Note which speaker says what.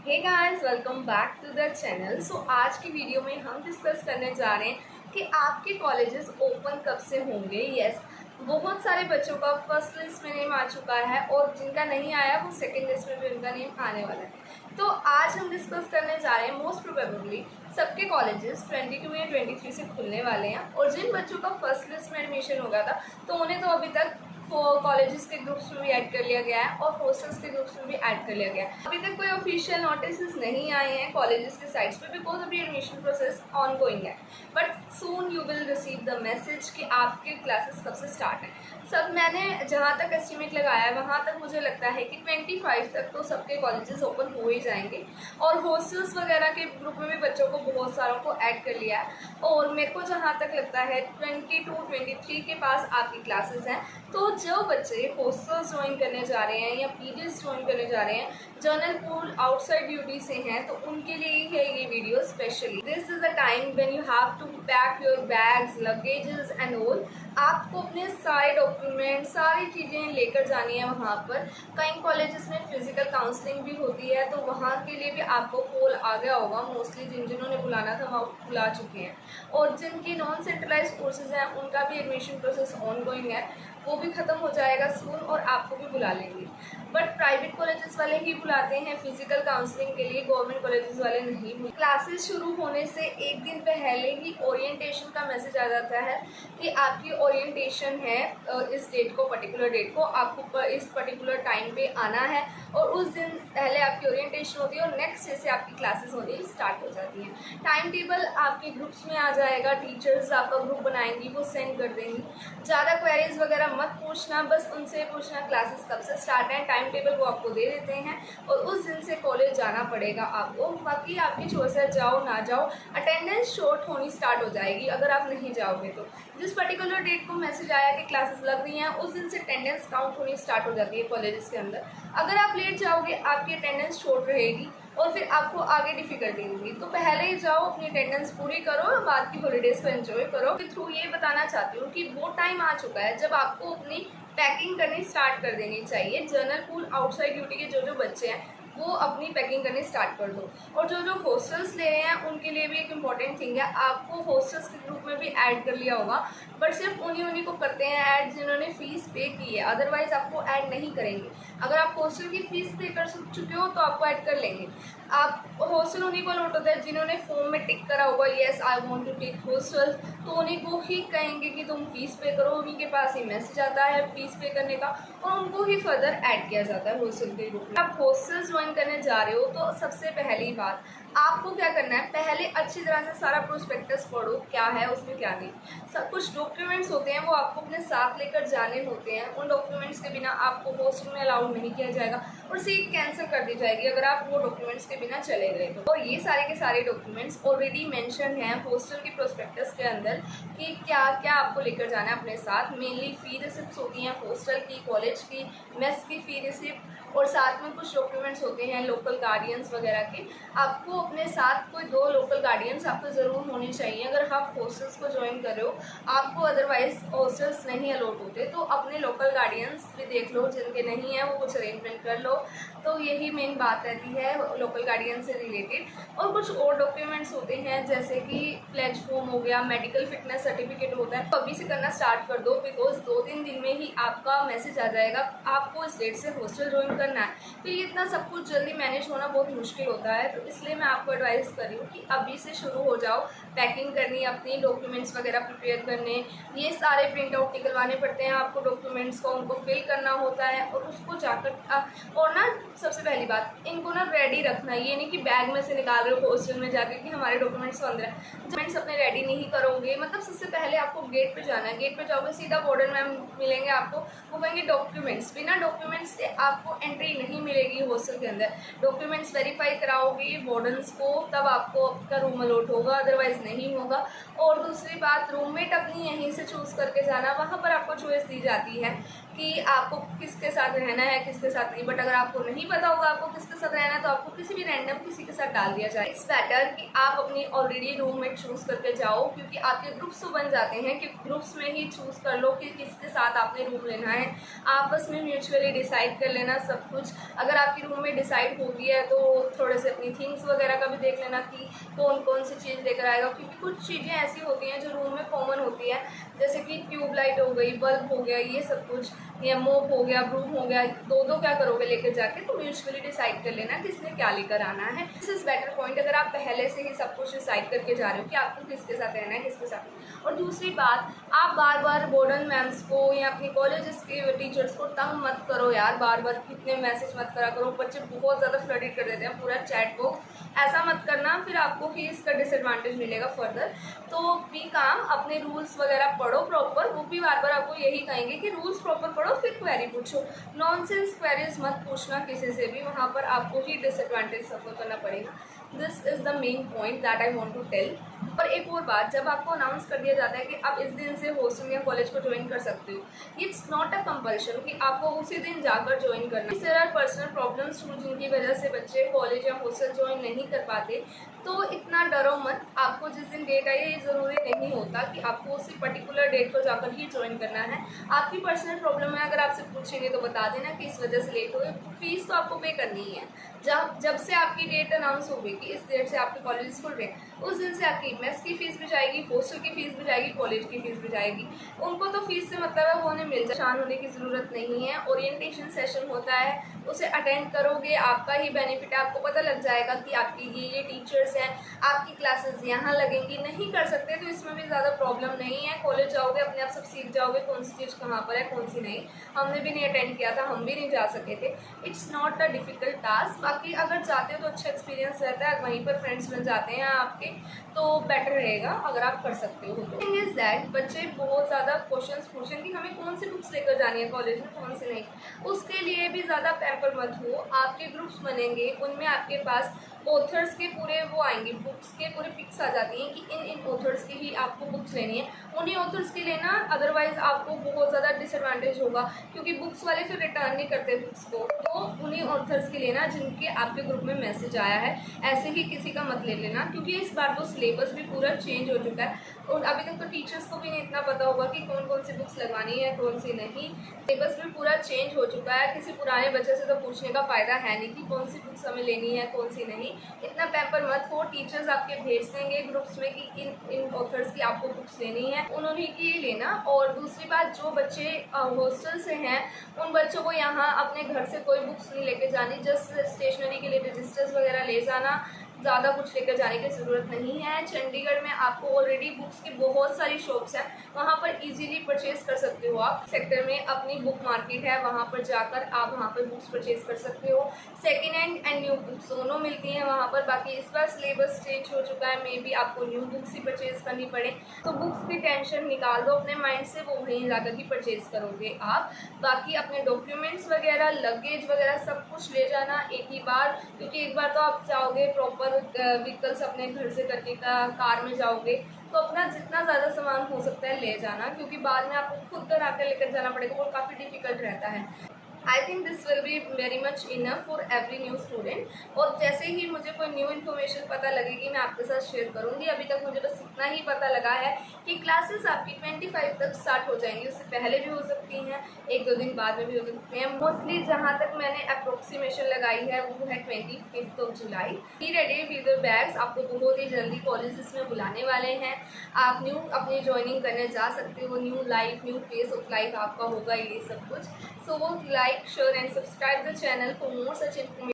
Speaker 1: Hey guys, welcome back to the channel. आज की video में हम डिस्कस करने जा रहे हैं कि आपके कॉलेजेस ओपन कब से होंगे। यस, बहुत सारे बच्चों का फर्स्ट लिस्ट में नेम आ चुका है और जिनका नहीं आया वो सेकंड लिस्ट में भी उनका नेम आने वाला है। तो आज हम डिस्कस करने जा रहे हैं मोस्ट प्रोबेबली सबके कॉलेजेस 22 या 23 से खुलने वाले हैं। और जिन बच्चों का फर्स्ट लिस्ट में एडमिशन हो गया था तो उन्हें तो अभी तक कॉलेजेस के ग्रुप्स में भी ऐड कर लिया गया है और हॉस्टल्स के ग्रुप्स में भी ऐड कर लिया गया है। अभी तक कोई ऑफिशियल नोटिस नहीं आए हैं कॉलेजेस के साइट्स पे बिकॉज अभी एडमिशन प्रोसेस ऑन गोइंग है। But soon you will receive the message कि आपके क्लासेस कब से स्टार्ट है। सब मैंने जहाँ तक एस्टिमेट लगाया है वहाँ तक मुझे लगता है कि 25 तक तो सबके कॉलेजेस ओपन हो ही जाएंगे। और हॉस्टल्स वगैरह के ग्रुप में भी बच्चों को बहुत सारों को ऐड कर लिया है। और मेरे को जहाँ तक लगता है 22-23 के पास आपकी क्लासेस हैं। तो जो बच्चे हॉस्टल्स ज्वाइन करने जा रहे हैं या पीजीज ज्वाइन करने जा रहे हैं, जनरल पूल आउटसाइड ड्यूटी से हैं, तो उनके लिए ही है ये video specially. This is the time when you have to pack your bags, luggages and all. आपको अपने सारे डॉक्यूमेंट, सारी चीज़ें लेकर जानी है वहाँ पर। कई कॉलेजेस में फिजिकल काउंसलिंग भी होती है, तो वहाँ के लिए भी आपको कॉल आ गया होगा। मोस्टली जिन्होंने बुलाना था वहाँ बुला चुके हैं। और जिनकी नॉन सेंट्रलाइज कोर्सेज हैं उनका भी एडमिशन प्रोसेस ऑन गोइंग है, वो भी ख़त्म हो जाएगा सून और आपको भी बुला लेंगे। बट प्राइवेट कॉलेजेस वाले ही बुलाते हैं फिजिकल काउंसलिंग के लिए, गवर्नमेंट कॉलेजेस वाले नहीं। क्लासेस शुरू होने से एक दिन पहले ही ओरिएंटेशन का मैसेज आ जाता है कि आपकी ओरिएंटेशन है इस डेट को, पर्टिकुलर डेट को आपको इस पर्टिकुलर टाइम पे आना है। और उस दिन पहले आपकी ओरिएंटेशन होती है और नेक्स्ट डे से आपकी क्लासेस होनी स्टार्ट हो जाती हैं। टाइम टेबल आपके ग्रुप्स में आ जाएगा, टीचर्स आपका ग्रुप बनाएंगी, वो सेंड कर देंगी। ज़्यादा क्वेरीज वगैरह मत पूछना, बस उनसे पूछना क्लासेस कब से स्टार्ट है। टाइम टेबल वो आपको दे देते हैं और उस दिन से कॉलेज जाना पड़ेगा आपको। बाकी आपकी चॉइस है, जाओ ना जाओ। अटेंडेंस शॉर्ट होनी स्टार्ट हो जाएगी अगर आप नहीं जाओगे तो। जिस पर्टिकुलर डेट को मैसेज आया कि क्लासेस लग रही हैं उस दिन से अटेंडेंस काउंट होनी स्टार्ट हो जाती है कॉलेजेस के अंदर। अगर आप लेट जाओगे आपकी अटेंडेंस शॉर्ट रहेगी और फिर आपको आगे डिफिकल्टी होगी। तो पहले ही जाओ, अपनी अटेंडेंस पूरी करो और बाद की हॉलीडेज को एंजॉय करो। के थ्रू ये बताना चाहती हूँ कि वो टाइम आ चुका है जब आपको अपनी पैकिंग करनी स्टार्ट कर देनी चाहिए। जनरल पूल आउटसाइड ड्यूटी के जो बच्चे हैं वो अपनी पैकिंग करनी स्टार्ट कर दो। और जो हॉस्टल्स ले रहे हैं उनके लिए भी एक इम्पॉर्टेंट थिंग है, आपको हॉस्टल्स के ग्रुप में भी ऐड कर लिया होगा। बट सिर्फ उन्हीं को करते हैं ऐड जिन्होंने फ़ीस पे की है, अदरवाइज़ आपको ऐड नहीं करेंगे। अगर आप हॉस्टल की फ़ीस पे कर चुके हो तो आपको ऐड कर लेंगे। आप हॉस्टल उन्हीं को लौट होता है जिन्होंने फॉर्म में टिक करा होगा yes I want to take hostel, तो उन्हीं को ही कहेंगे कि तुम फीस पे करो। उन्हीं के पास ही मैसेज आता है फीस पे करने का और उनको ही फर्दर ऐड किया जाता है हॉस्टल के ग्रुप में। आप हॉस्टल ज्वाइन करने जा रहे हो तो सबसे पहली बात आपको क्या करना है, पहले अच्छी तरह से सारा प्रोस्पेक्टस पढ़ो, क्या है उसमें क्या नहीं। सब कुछ डॉक्यूमेंट्स होते हैं वो आपको अपने साथ लेकर जाने होते हैं। उन डॉक्यूमेंट्स के बिना आपको हॉस्टल में अलाउड नहीं किया जाएगा और सीट कैंसिल कर दी जाएगी अगर आप वो डॉक्यूमेंट्स के बिना चले गए तो। और ये सारे के सारे डॉक्यूमेंट्स ऑलरेडी मेंशन हैं हॉस्टल की प्रोस्पेक्टस के अंदर कि क्या क्या आपको लेकर जाना है अपने साथ। मेनली फ़ी रिसिप्ट होती हैं हॉस्टल की, कॉलेज की, मेस की फ़ी रिसिप्ट, और साथ में कुछ डॉक्यूमेंट्स होते हैं लोकल गार्डियंस वगैरह के। आपको अपने साथ कोई 2 लोकल गार्डियंस आपको ज़रूर होने चाहिए अगर आप हॉस्टल्स को ज्वाइन कर रहे हो। आपको अदरवाइज हॉस्टल्स नहीं अलॉट होते, तो अपने लोकल गार्डियंस भी देख लो, जिनके नहीं है वो कुछ अरेंजमेंट कर लो। तो यही मेन बात रहती है लोकल गार्डियन से रिलेटेड। और कुछ और डॉक्यूमेंट्स होते हैं जैसे कि प्लेज फॉर्म हो गया, मेडिकल फिटनेस सर्टिफिकेट होता है, तो अभी से करना स्टार्ट कर दो बिकॉज 2-3 दिन में ही आपका मैसेज आ जाएगा आपको इस डेट से हॉस्टल ज्वाइन करना है। फिर ये इतना सब कुछ जल्दी मैनेज होना बहुत मुश्किल होता है, तो इसलिए मैं आपको एडवाइस कर रही हूँ कि अभी से शुरू हो जाओ। पैकिंग करनी, अपनी डॉक्यूमेंट्स वगैरह प्रिपेयर करने, ये सारे प्रिंट आउट निकलवाने पड़ते हैं आपको डॉक्यूमेंट्स को, उनको फिल करना होता है और उसको जाकर और ना सबसे पहली बात इनको ना रेडी रखना। ये नहीं कि बैग में से निकाल रहे हो हॉस्टल में जाकर कि हमारे डॉक्यूमेंट्स अंदर है। डॉक्यूमेंट्स अपने रेडी नहीं करोगे, मतलब सबसे पहले आपको गेट पे जाना है। गेट पे जाओगे सीधा वार्डन मैम मिलेंगे आपको, वो कहेंगे डॉक्यूमेंट्स। बिना डॉक्यूमेंट्स से आपको एंट्री नहीं मिलेगी हॉस्टल के अंदर। डॉक्यूमेंट्स वेरीफाई कराओगे वार्डन मंथ्स को, तब आपको आपका रूम अलॉट होगा, अदरवाइज़ नहीं होगा। और दूसरी बात, रूममेट अपनी यहीं से चूज़ करके जाना, वहाँ पर आपको चॉइस दी जाती है कि आपको किसके साथ रहना है, किसके साथ नहीं। बट अगर आपको नहीं पता होगा आपको किसके साथ रहना है, तो आपको किसी भी रैंडम किसी के साथ डाल दिया जाए। इट्स बेटर कि आप अपनी ऑलरेडी रूममेट चूज़ करके जाओ, क्योंकि आपके ग्रुप्स तो बन जाते हैं कि ग्रुप्स में ही चूज़ कर लो कि किसके साथ आपने रूम लेना है। आपस में म्यूचुअली डिसाइड कर लेना सब कुछ। अगर आपकी रूम में डिसाइड होती है तो थोड़े से अपनी थिंग्स वगैरह का भी देख लेना कि कौन कौन सी चीज़ लेकर आएगा, क्योंकि कुछ चीज़ें ऐसी होती हैं जो रूम में कॉमन होती है, जैसे कि ट्यूबलाइट हो गई, बल्ब हो गया, ये सब कुछ, या मोप हो गया, ब्रूम हो गया। दो दो क्या करोगे लेकर जाके, तो म्यूचुअली डिसाइड कर लेना किसने क्या लेकर आना है। दिस इज़ बेटर पॉइंट अगर आप पहले से ही सब कुछ डिसाइड करके जा रहे हो कि आपको किसके साथ रहना है, किसके साथ। और दूसरी बात, आप बार बार वार्डन मैम्स को या अपनी कॉलेजेस के टीचर्स को तंग मत करो यार, बार बार कितने मैसेज मत करा करो। बच्चे बहुत ज़्यादा फ्लडेड कर देते हैं पूरा चैट बॉक्स, ऐसा मत करना, फिर आपको ही इसका डिसएडवांटेज मिलेगा फर्दर। तो बी काम, अपने रूल्स वगैरह पढ़ो प्रॉपर। वो भी बार बार आपको यही कहेंगे कि रूल्स प्रॉपर पढ़ो फिर क्वेरी पूछो, नॉनसेंस क्वेरीज मत पूछना किसी से भी, वहाँ पर आपको ही डिसएडवांटेज सफर करना पड़ेगा। This is the main point that I want to tell. और एक और बात, जब आपको अनाउंस कर दिया जाता है कि आप इस दिन से हॉस्टल या कॉलेज को ज्वाइन कर सकते हो, इट्स नॉट अ कंपल्शन कि आपको उसी दिन जाकर ज्वाइन करना। देयर आर पर्सनल प्रॉब्लम्स जिनकी वजह से बच्चे कॉलेज या हॉस्टल ज्वाइन नहीं कर पाते, तो इतना डरो मत। आपको जिस दिन डेट आई है, ये ज़रूरी नहीं होता कि आपको उसी पर्टिकुलर डेट को जाकर ही ज्वाइन करना है। आपकी पर्सनल प्रॉब्लम है, अगर आपसे पूछेंगे तो बता देना कि इस वजह से लेट हो गए। फीस तो आपको पे करनी ही है। जब से आपकी डेट अनाउंस होगी कि इस डेट से आपके कॉलेज खुल रहे हैं, उस दिन से आपकी मेस की फ़ीस भी जाएगी, हॉस्टल की फ़ीस भी जाएगी, कॉलेज की फ़ीस भी जाएगी। उनको तो फीस से मतलब है, वो उन्हें मिल जाए, परेशान होने की ज़रूरत नहीं है। ओरिएंटेशन सेशन होता है, उसे अटेंड करोगे, आपका ही बेनिफिट है। आपको पता लग जाएगा कि आपकी ये टीचर्स हैं, आपकी क्लासेस यहाँ लगेंगी। नहीं कर सकते तो इसमें भी ज़्यादा प्रॉब्लम नहीं है, कॉलेज जाओगे अपने आप सब सीख जाओगे कौन सी चीज़ कहाँ पर है, कौन सी नहीं। हमने भी नहीं अटेंड किया था, हम भी नहीं जा सके थे। It's not a difficult task. बाकी अगर जाते हो तो अच्छा एक्सपीरियंस रहता है, वहीं पर फ्रेंड्स बन जाते हैं आपके, तो बेटर रहेगा अगर आप कर सकते हो। तो थिंग इज़ दैट बच्चे बहुत ज़्यादा क्वेश्चंस पूछें कि हमें कौन सी बुक्स लेकर जानी है कॉलेज में, कौन सी नहीं। उसके लिए भी ज़्यादा पैम्पर मत हो। आपके ग्रुप्स बनेंगे, उनमें आपके पास ऑथर्स के पूरे वो आएंगे, बुक्स के पूरे पिक्स आ जाती हैं कि इन ऑथर्स की ही आपको बुक्स लेनी है, उन्हीं ऑथर्स की लेना। अदरवाइज आपको बहुत ज़्यादा डिसएडवांटेज होगा, क्योंकि बुक्स वाले फिर रिटर्न नहीं करते बुक्स को। तो उन्हीं ऑथर्स की लेना जिनके आपके ग्रुप में मैसेज आया है, ऐसे ही किसी का मत ले लेना, क्योंकि इस बार तो सिलेबस भी पूरा चेंज हो चुका है। और अभी तक तो टीचर्स को भी नहीं इतना पता होगा कि कौन कौन सी बुक्स लगवानी है, कौन सी नहीं। सिलेबस भी पूरा चेंज हो चुका है। किसी पुराने बच्चे से तो पूछने का फ़ायदा है नहीं कि कौन सी बुक्स हमें लेनी है, कौन सी नहीं। इतना पैम्पर मत हो। टीचर्स आपके भेज देंगे ग्रुप्स में कि इन ऑथर्स की आपको बुक्स लेनी है, उन्होंने की लेना। और दूसरी बात, जो बच्चे हॉस्टल से हैं, उन बच्चों को यहाँ अपने घर से कोई बुक्स नहीं लेके जानी। जस्ट स्टेशनरी के लिए रजिस्टर्स वगैरह ले जाना, ज़्यादा कुछ लेकर जाने की ज़रूरत नहीं है। चंडीगढ़ में आपको ऑलरेडी बुक्स की बहुत सारी शॉप्स हैं, वहाँ पर इजीली परचेज़ कर सकते हो आप। सेक्टर में अपनी बुक मार्केट है, वहाँ पर जाकर आप वहाँ पर बुक्स परचेज़ कर सकते हो। Second hand and new books दोनों मिलती हैं वहाँ पर। बाकी इस बार सिलेबस चेंज हो चुका है, मे बी आपको न्यू बुक्स ही परचेज़ करनी पड़े, तो बुक्स की टेंशन निकाल दो अपने माइंड से, वो वहीं जाकर ही परचेज़ करोगे आप। बाकी अपने डॉक्यूमेंट्स वगैरह, लगेज वगैरह सब कुछ ले जाना एक ही बार, क्योंकि एक बार तो आप जाओगे प्रॉपर व्हीकल्स अपने घर से करके कार में जाओगे, तो अपना जितना ज़्यादा सामान हो सकता है ले जाना, क्योंकि बाद में आपको खुद घर आकर लेकर जाना पड़ेगा, वो काफ़ी डिफिकल्ट रहता है। I think this will be very much enough for every new student. और जैसे ही मुझे कोई न्यू इन्फॉर्मेशन पता लगेगी मैं आपके साथ शेयर करूँगी। अभी तक मुझे बस इतना ही पता लगा है कि क्लासेस आपकी 25 तक स्टार्ट हो जाएंगी, उससे पहले भी हो सकती हैं, 1-2 दिन बाद में भी हो सकती हैं। मोस्टली जहाँ तक मैंने अप्रोक्सीमेशन लगाई है वो है 25 जुलाई। Be ready with your bags, आपको बहुत ही जल्दी कॉलेजेस में बुलाने वाले हैं। आप न्यू अपनी ज्वाइनिंग करने जा सकते हो, new life, new face of life आपका होगा ये सब कुछ। So like, share and subscribe the channel for more such information.